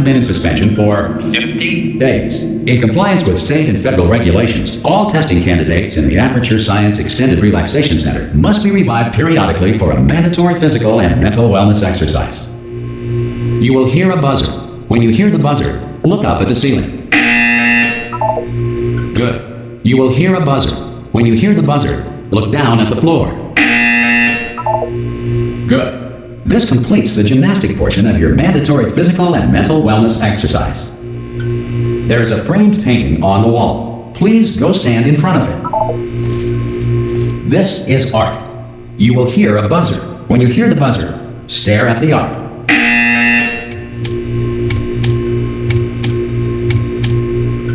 been in suspension for 50 days. In compliance with state and federal regulations, all testing candidates in the Aperture Science Extended Relaxation Center must be revived periodically for a mandatory physical and mental wellness exercise. You will hear a buzzer. When you hear the buzzer, look up at the ceiling. Good. You will hear a buzzer. When you hear the buzzer, look down at the floor. Good. This completes the gymnastic portion of your mandatory physical and mental wellness exercise. There is a framed painting on the wall. Please go stand in front of it. This is art. You will hear a buzzer. When you hear the buzzer, stare at the art.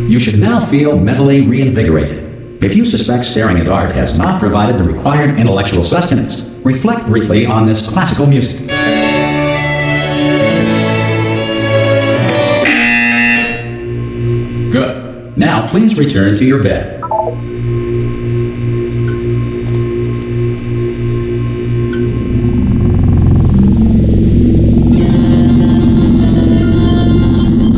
You should now feel mentally reinvigorated. If you suspect staring at art has not provided the required intellectual sustenance, reflect briefly on this classical music. Good. Now please return to your bed.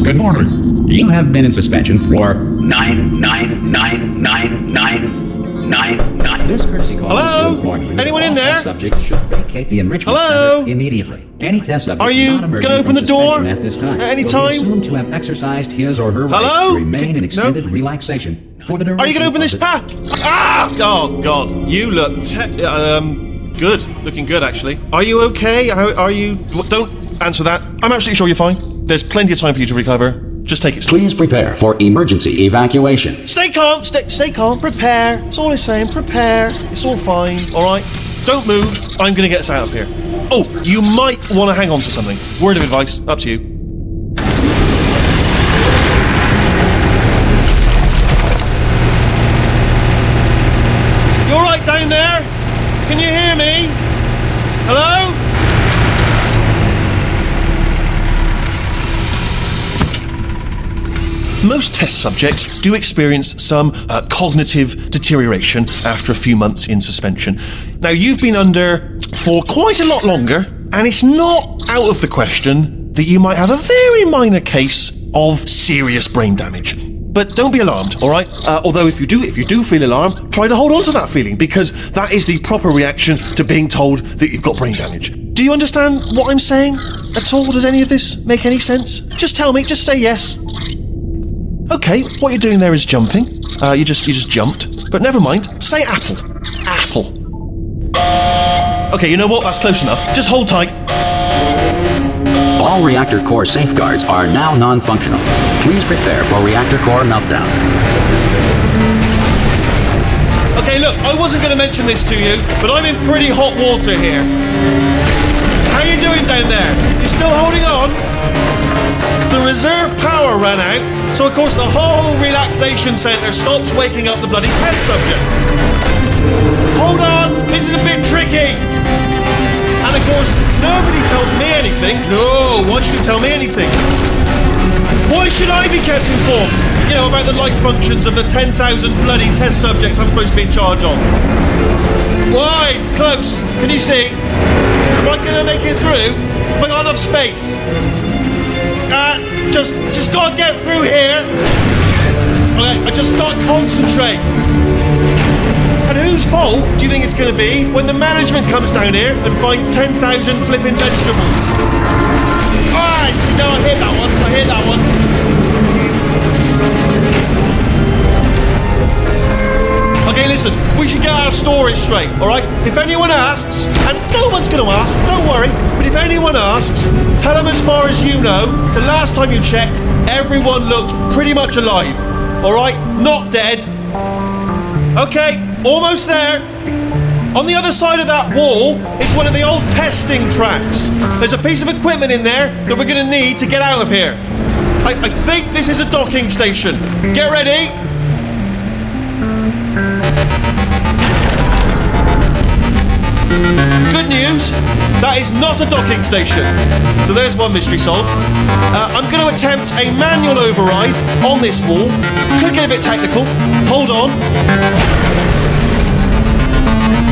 Good morning. You have been in suspension for 9999999. This courtesy call is to inform you. Anyone in there? Subject should vacate the enrichment center immediately. Any test subject are you not going to open the door at this time at any will time? be assumed to have exercised his or her right to remain in extended relaxation for the duration. Are you going to open this pack? Ah! Oh God! You look good. Looking good, actually. Are you okay? Are you? Don't answer that. I'm absolutely sure you're fine. There's plenty of time for you to recover. Just take it slow. Please prepare for emergency evacuation. Stay calm, stay calm, prepare. That's all I'm saying, prepare. It's all fine, alright? Don't move, I'm gonna get us out of here. Oh, you might want to hang on to something. Word of advice, up to you. You alright down there? Can you hear me? Hello? Most test subjects do experience some cognitive deterioration after a few months in suspension. Now, you've been under for quite a lot longer, and it's not out of the question that you might have a very minor case of serious brain damage. But don't be alarmed, all right? Although if you do feel alarmed, try to hold on to that feeling, because that is the proper reaction to being told that you've got brain damage. Do you understand what I'm saying at all? Does any of this make any sense? Just tell me, just say yes. Okay, what you're doing there is jumping. You just jumped. But never mind. Say apple. Apple. Okay, you know what? That's close enough. Just hold tight. All reactor core safeguards are now non-functional. Please prepare for reactor core meltdown. Okay, look, I wasn't going to mention this to you, but I'm in pretty hot water here. How you doing down there? You still holding on? The reserve power ran out, so of course the whole relaxation centre stops waking up the bloody test subjects. Hold on, this is a bit tricky. And of course, nobody tells me anything. No, why should you tell me anything? Why should I be kept informed? You know, about the life functions of the 10,000 bloody test subjects I'm supposed to be in charge of. Why? It's close. Can you see? Am I going to make it through? Have I got enough space? Just gotta get through here. Okay, I just gotta concentrate. And whose fault do you think it's gonna be when the management comes down here and finds 10,000 flipping vegetables? Alright, see, no, I hear that one. Okay, listen, we should get our stories straight, alright? If anyone asks, and no one's gonna ask, don't worry, but if anyone asks, tell them as far as you know, the last time you checked, everyone looked pretty much alive, alright? Not dead. Okay, almost there. On the other side of that wall is one of the old testing tracks. There's a piece of equipment in there that we're gonna need to get out of here. I think this is a docking station. Get ready. Good news, that is not a docking station. So there's one mystery solved. I'm going to attempt a manual override on this wall. Could get a bit technical. Hold on.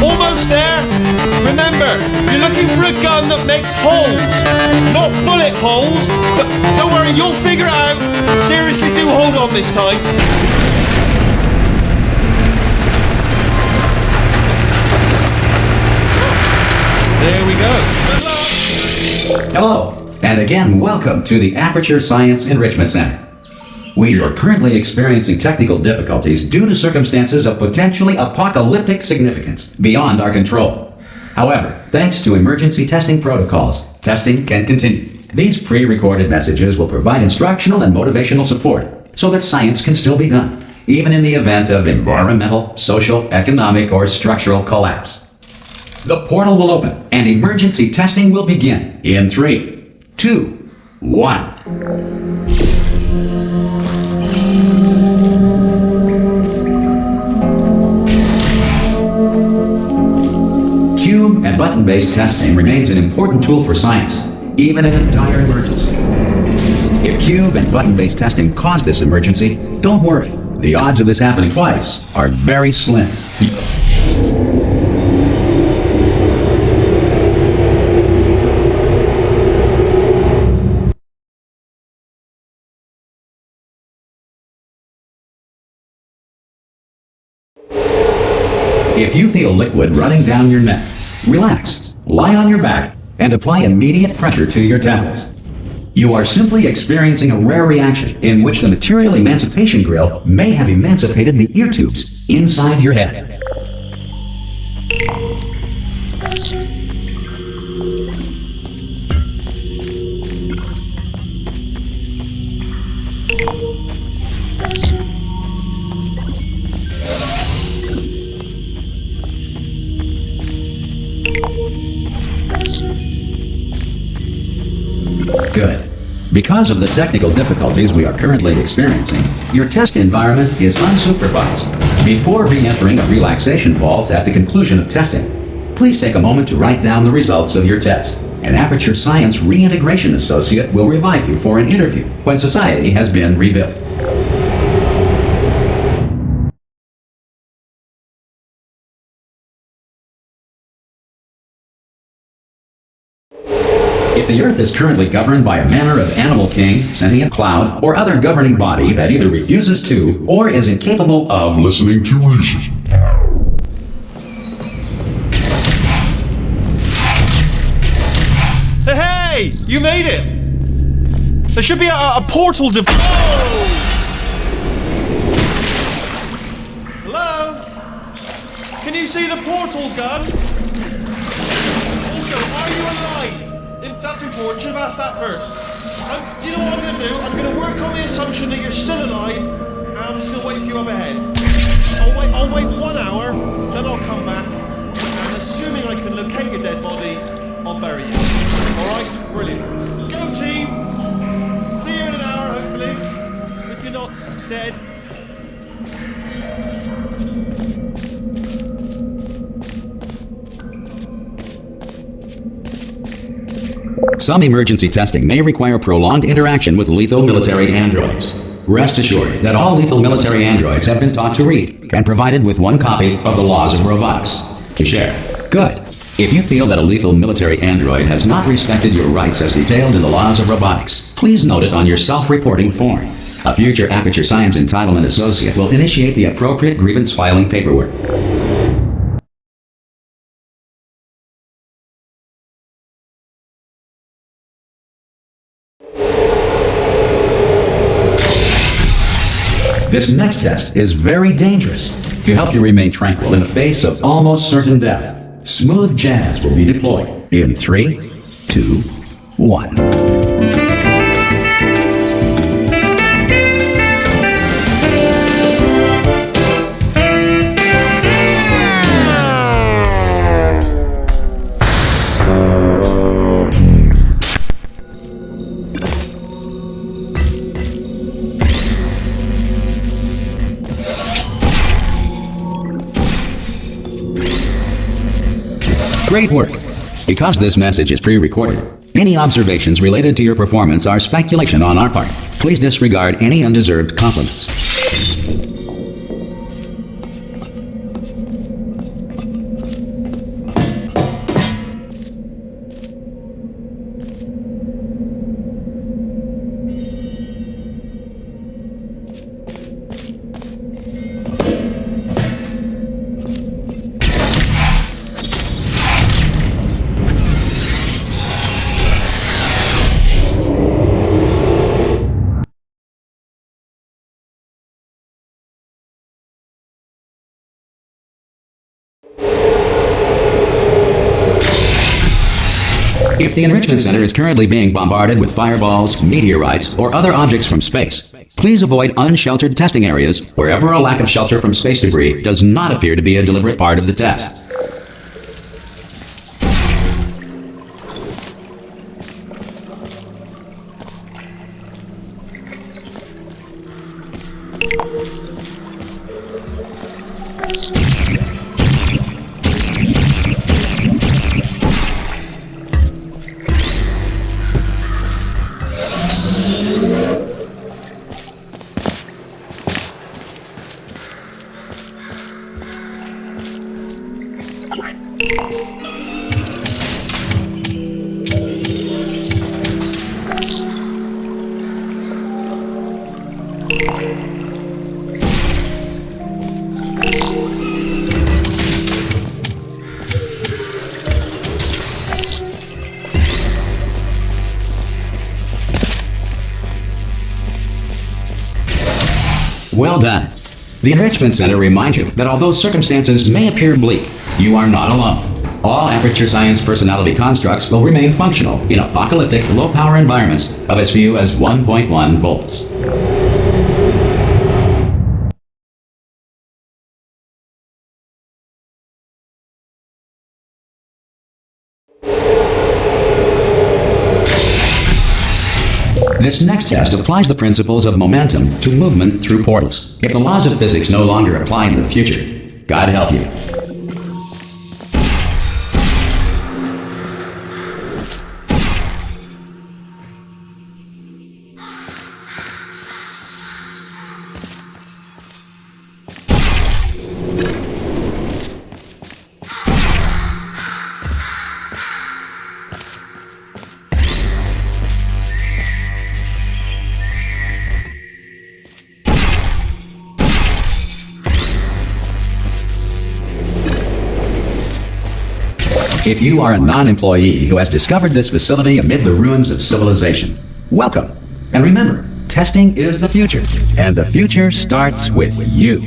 Almost there. Remember, you're looking for a gun that makes holes, not bullet holes. But don't worry, you'll figure it out. Seriously, do hold on this time. There we go. Hello, and again, welcome to the Aperture Science Enrichment Center. We are currently experiencing technical difficulties due to circumstances of potentially apocalyptic significance beyond our control. However, thanks to emergency testing protocols, testing can continue. These pre-recorded messages will provide instructional and motivational support so that science can still be done, even in the event of environmental, social, economic, or structural collapse. The portal will open and emergency testing will begin in 3, 2, 1. Cube and button-based testing remains an important tool for science, even in a dire emergency. If cube and button-based testing caused this emergency, don't worry. The odds of this happening twice are very slim. If you feel liquid running down your neck, relax, lie on your back, and apply immediate pressure to your temples. You are simply experiencing a rare reaction in which the material emancipation grill may have emancipated the ear tubes inside your head. Good. Because of the technical difficulties we are currently experiencing, your test environment is unsupervised. Before re-entering a relaxation vault at the conclusion of testing, please take a moment to write down the results of your test. An Aperture Science Reintegration Associate will revive you for an interview when society has been rebuilt. If the Earth is currently governed by a manner of animal king, sentient cloud, or other governing body that either refuses to or is incapable of listening to reason. Hey! You made it! There should be a portal to... Oh! Hello? Can you see the portal gun? Also, are you alive? That's important. Should have asked that first. Do you know what I'm going to do? I'm going to work on the assumption that you're still alive, and I'm just going to wait for you up ahead. I'll wait 1 hour, then I'll come back, and assuming I can locate your dead body, I'll bury you. Alright? Brilliant. Go team! See you in an hour, hopefully. If you're not dead. Some emergency testing may require prolonged interaction with lethal military androids. Rest assured that all lethal military androids have been taught to read and provided with 1 copy of the Laws of Robotics to share. Good. If you feel that a lethal military android has not respected your rights as detailed in the Laws of Robotics, please note it on your self-reporting form. A future Aperture Science Entitlement Associate will initiate the appropriate grievance filing paperwork. This next test is very dangerous. To help you remain tranquil in the face of almost certain death, smooth jazz will be deployed in 3, 2, 1. Great work! Because this message is pre-recorded, any observations related to your performance are speculation on our part. Please disregard any undeserved compliments. If the Enrichment Center is currently being bombarded with fireballs, meteorites, or other objects from space, please avoid unsheltered testing areas wherever a lack of shelter from space debris does not appear to be a deliberate part of the test. Well done. The Enrichment Center reminds you that although circumstances may appear bleak, you are not alone. All Aperture Science personality constructs will remain functional in apocalyptic, low-power environments of as few as 1.1 volts. This next test applies the principles of momentum to movement through portals. If the laws of physics no longer apply in the future, God help you. If you are a non-employee who has discovered this facility amid the ruins of civilization, welcome. And remember, testing is the future, and the future starts with you.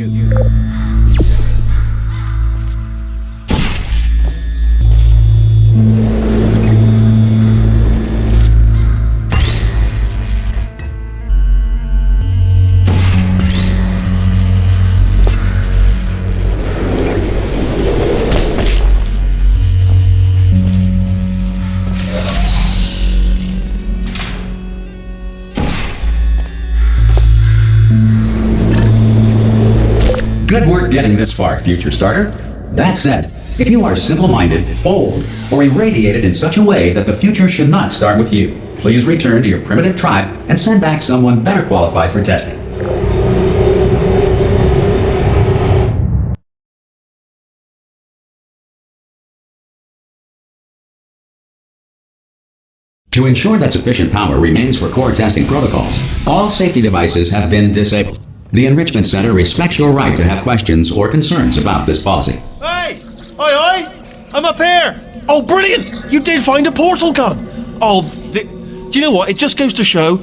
Good work getting this far, future starter. That said, if you are simple-minded, old, or irradiated in such a way that the future should not start with you, please return to your primitive tribe and send back someone better qualified for testing. To ensure that sufficient power remains for core testing protocols, all safety devices have been disabled. The Enrichment Center respects your right to have questions or concerns about this policy. Hey! Oi! I'm up here! Oh, brilliant! You did find a portal gun! Oh, do you know what? It just goes to show,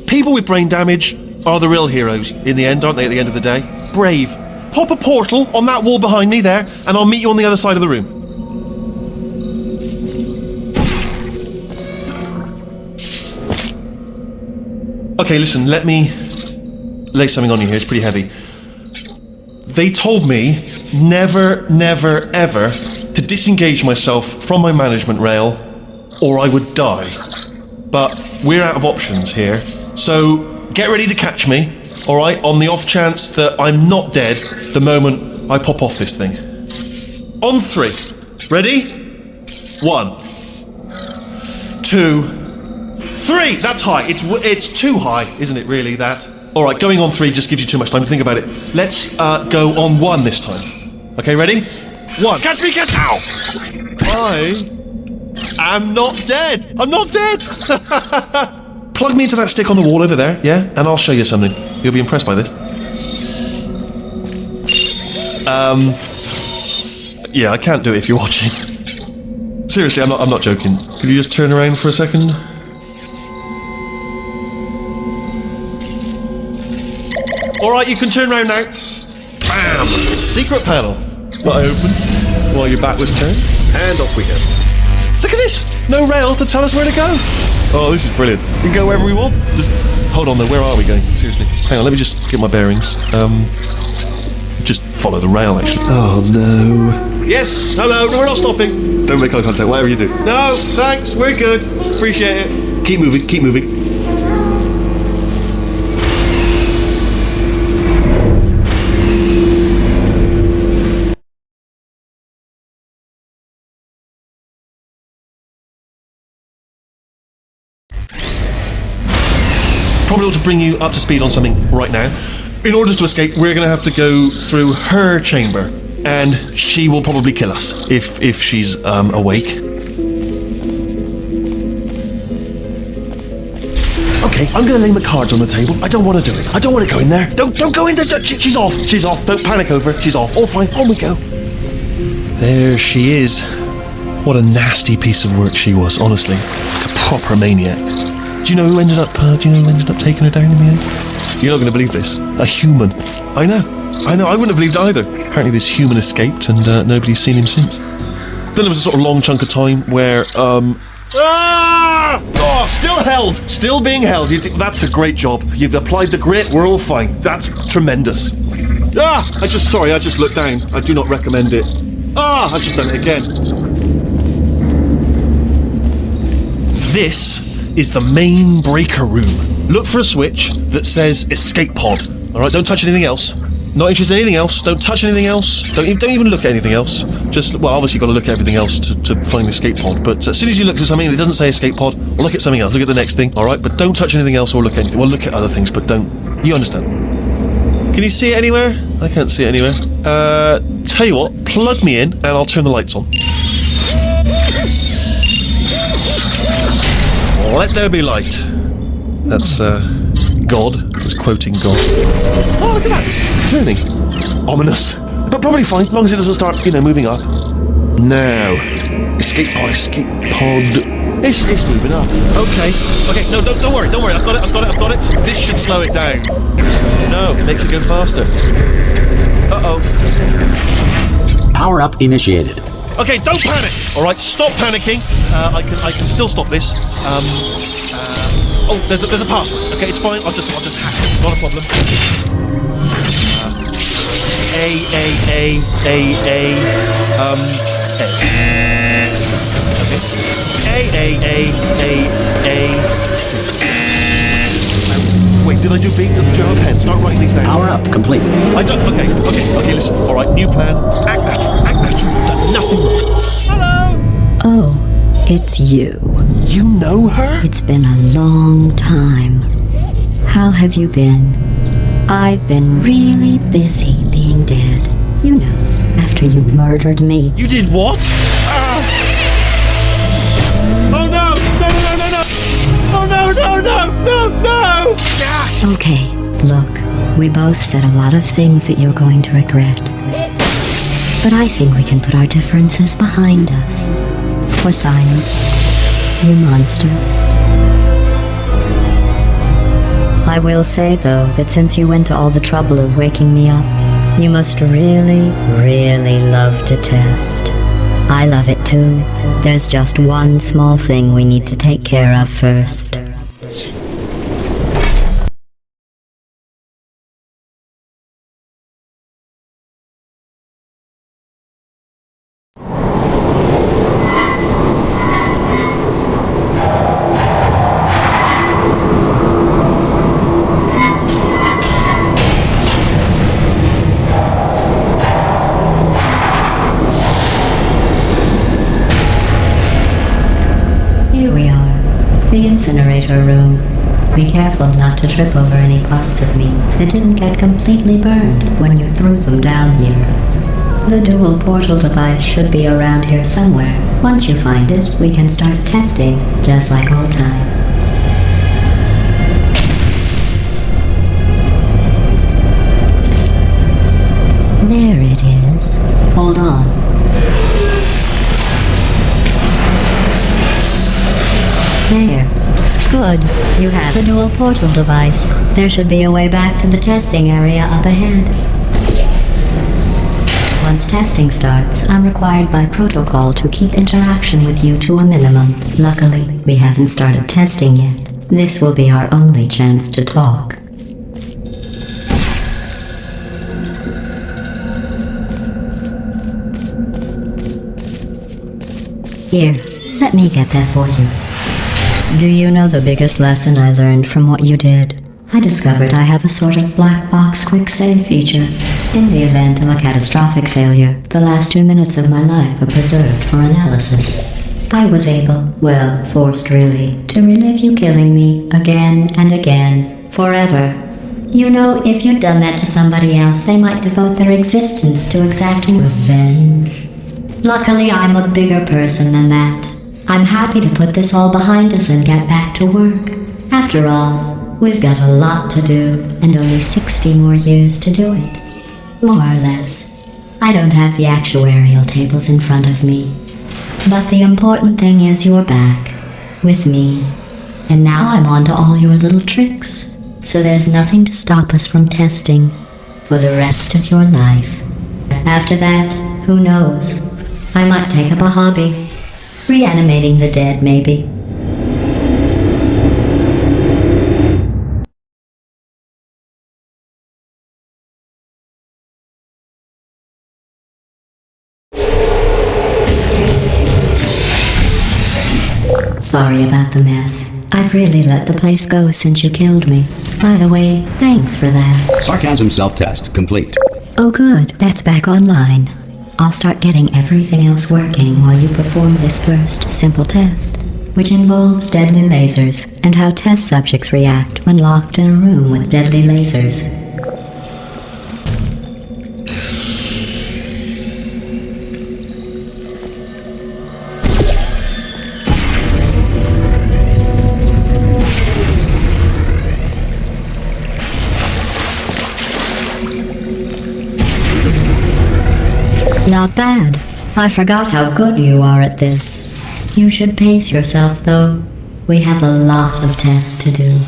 people with brain damage are the real heroes in the end, aren't they, at the end of the day? Brave. Pop a portal on that wall behind me there, and I'll meet you on the other side of the room. Okay, listen, let me lay something on you here. It's pretty heavy. They told me never, never, ever to disengage myself from my management rail or I would die. But we're out of options here. So get ready to catch me, all right, on the off chance that I'm not dead the moment I pop off this thing. On 3. Ready? 1, 2, 3. That's high. It's too high, isn't it, really, that? All right, going on 3 just gives you too much time to think about it. Let's go on 1 this time. Okay, ready? 1. Catch me, catch! Ow! I am not dead. I'm not dead. Plug me into that stick on the wall over there, yeah? And I'll show you something. You'll be impressed by this. Yeah, I can't do it if you're watching. Seriously, I'm not joking. Could you just turn around for a second? Alright, you can turn around now. Bam! Secret panel. That I opened while your back was turned. And off we go. Look at this! No rail to tell us where to go. Oh, this is brilliant. We can go wherever we want. Just hold on though, where are we going? Seriously. Hang on, let me just get my bearings. Just follow the rail, actually. Oh, no. Yes, hello, no, we're not stopping. Don't make eye contact, whatever you do. No, thanks, we're good. Appreciate it. Keep moving, keep moving. Probably ought to bring you up to speed on something right now. In order to escape, we're going to have to go through her chamber, and she will probably kill us if she's awake. Okay, I'm going to lay my cards on the table. I don't want to do it. I don't want to go in there. Don't go in there. She's off. She's off. Don't panic over it. She's off. All fine. On we go. There she is. What a nasty piece of work she was, honestly. Like a proper maniac. Do you know who ended up taking her down in the end? You're not going to believe this. A human. I know. I wouldn't have believed either. Apparently this human escaped and nobody's seen him since. Then there was a sort of long chunk of time where, still held. Still being held. That's a great job. You've applied the grit. We're all fine. That's tremendous. I just looked down. I do not recommend it. I've just done it again. This is the main breaker room. Look for a switch that says escape pod. Alright, don't touch anything else. Not interested in anything else. Don't touch anything else. Don't even look at anything else. Just, well, obviously you've got to look at everything else to find the escape pod. But as soon as you look at something and it doesn't say escape pod, or look at something else. Look at the next thing, alright? But don't touch anything else or look at anything. Well, look at other things, but don't. You understand? Can you see it anywhere? I can't see it anywhere. Tell you what, plug me in and I'll turn the lights on. Let there be light. That's, God. I was quoting God. Oh, look at that. Turning. Ominous. But probably fine, as long as it doesn't start, moving up. Now. Escape pod. It's moving up. Okay, no, don't worry. I've got it. This should slow it down. No, it makes it go faster. Uh-oh. Power up initiated. Okay, don't panic. All right, stop panicking. I can still stop this. There's a password. Okay, it's fine. I'll just hack it. Not a problem. Wait, did I do big? Do you have a pen? Start writing these down. Power up complete. I don't. Okay. Listen. All right, new plan. Act natural. You've done nothing wrong. Hello. Oh, it's you. You know her? It's been a long time. How have you been? I've been really busy being dead. You know, after you murdered me. You did what? Oh no! Oh no! Okay, look, we both said a lot of things that you're going to regret. But I think we can put our differences behind us. For science, you monster. I will say, though, that since you went to all the trouble of waking me up, you must really, really love to test. I love it too. There's just one small thing we need to take care of first. The incinerator room. Be careful not to trip over any parts of me that didn't get completely burned when you threw them down here. The dual portal device should be around here somewhere. Once you find it, we can start testing, just like old times. There it is. Hold on. There. Good. You have the dual portal device. There should be a way back to the testing area up ahead. Once testing starts, I'm required by protocol to keep interaction with you to a minimum. Luckily, we haven't started testing yet. This will be our only chance to talk. Here, let me get that for you. Do you know the biggest lesson I learned from what you did? I discovered I have a sort of black box quick save feature. In the event of a catastrophic failure, the last 2 minutes of my life are preserved for analysis. I was able, well, forced really, to relive you killing me again and again, forever. You know, if you'd done that to somebody else, they might devote their existence to exacting revenge. Luckily, I'm a bigger person than that. I'm happy to put this all behind us and get back to work. After all, we've got a lot to do, and only 60 more years to do it. More or less. I don't have the actuarial tables in front of me. But the important thing is you're back, with me. And now I'm on to all your little tricks. So there's nothing to stop us from testing for the rest of your life. After that, who knows? I might take up a hobby. Reanimating the dead, maybe. Sorry about the mess. I've really let the place go since you killed me. By the way, thanks for that. Sarcasm self-test complete. Oh good, that's back online. I'll start getting everything else working while you perform this first simple test, which involves deadly lasers and how test subjects react when locked in a room with deadly lasers. Not bad. I forgot how good you are at this. You should pace yourself, though. We have a lot of tests to do.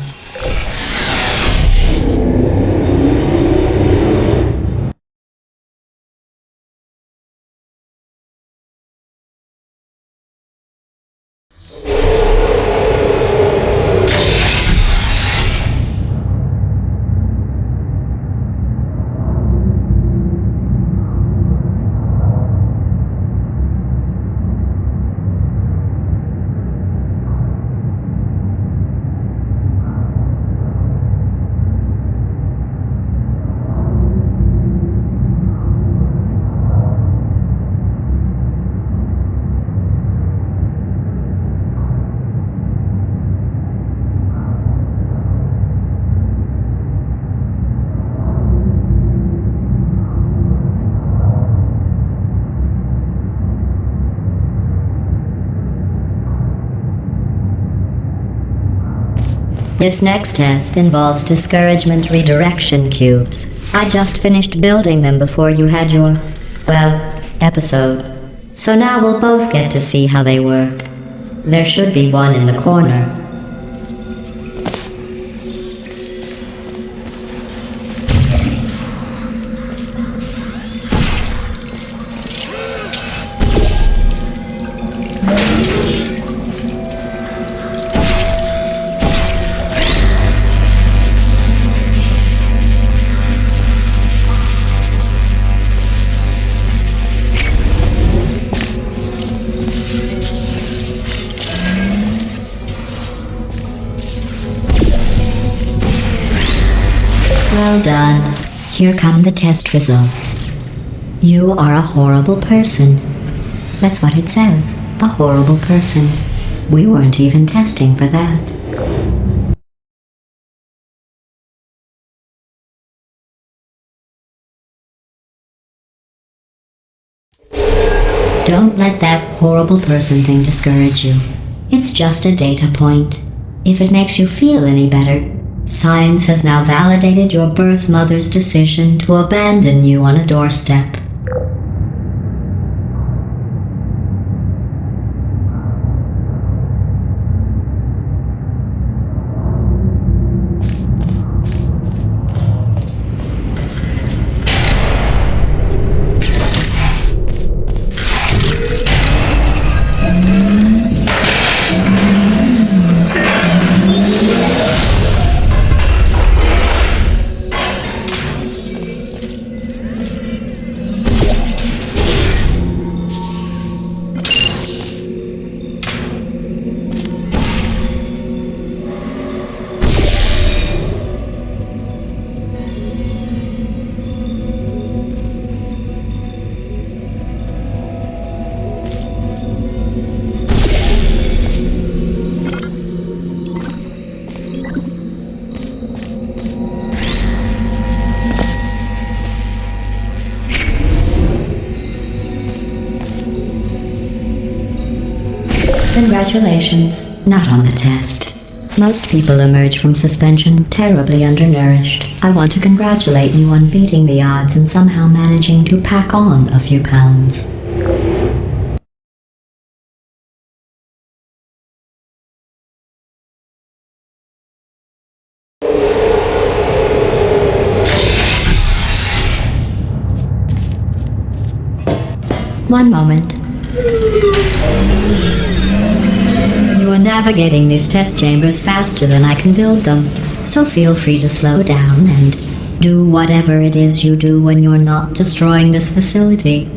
This next test involves discouragement redirection cubes. I just finished building them before you had your, well, episode. So now we'll both get to see how they work. There should be one in the corner. Well done. Here come the test results. You are a horrible person. That's what it says. A horrible person. We weren't even testing for that. Don't let that horrible person thing discourage you. It's just a data point. If it makes you feel any better, science has now validated your birth mother's decision to abandon you on a doorstep. Congratulations. Not on the test. Most people emerge from suspension terribly undernourished. I want to congratulate you on beating the odds and somehow managing to pack on a few pounds. One moment. You are navigating these test chambers faster than I can build them, so feel free to slow down and do whatever it is you do when you're not destroying this facility.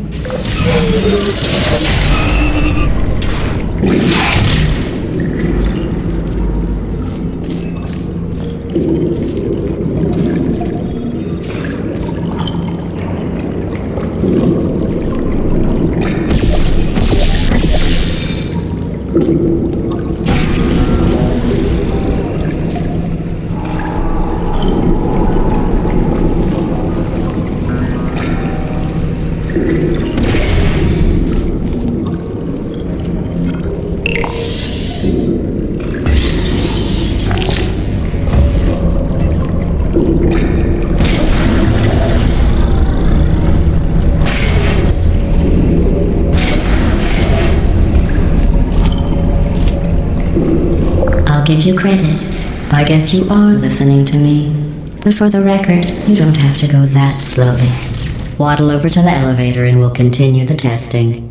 Give you credit. I guess you are listening to me. But for the record, you don't have to go that slowly. Waddle over to the elevator and we'll continue the testing.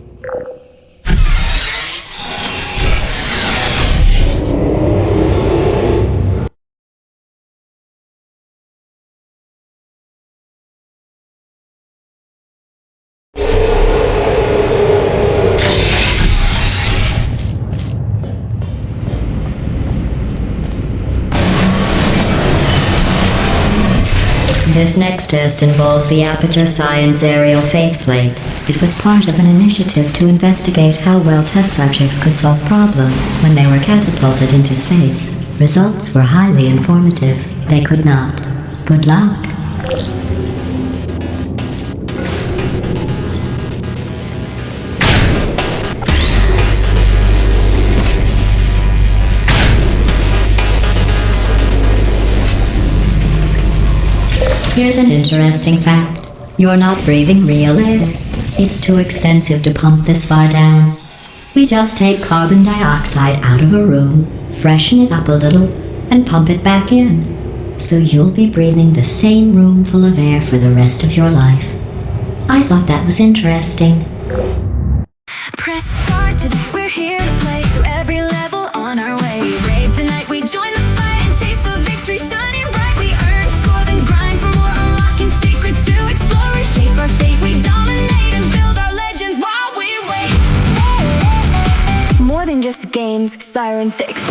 This next test involves the Aperture Science Aerial Faceplate. It was part of an initiative to investigate how well test subjects could solve problems when they were catapulted into space. Results were highly informative. They could not. Good luck. Here's an interesting fact. You're not breathing real air. It's too expensive to pump this far down. We just take carbon dioxide out of a room, freshen it up a little, and pump it back in. So you'll be breathing the same room full of air for the rest of your life. I thought that was interesting. Press start today, we're here to play through every level on our way. Brave the night, we join the fight and chase the victory shining bright. We earn, score, then grind for more, unlocking secrets to explore and shape our fate. We dominate and build our legends while we wait. More than just games, Siren Fix.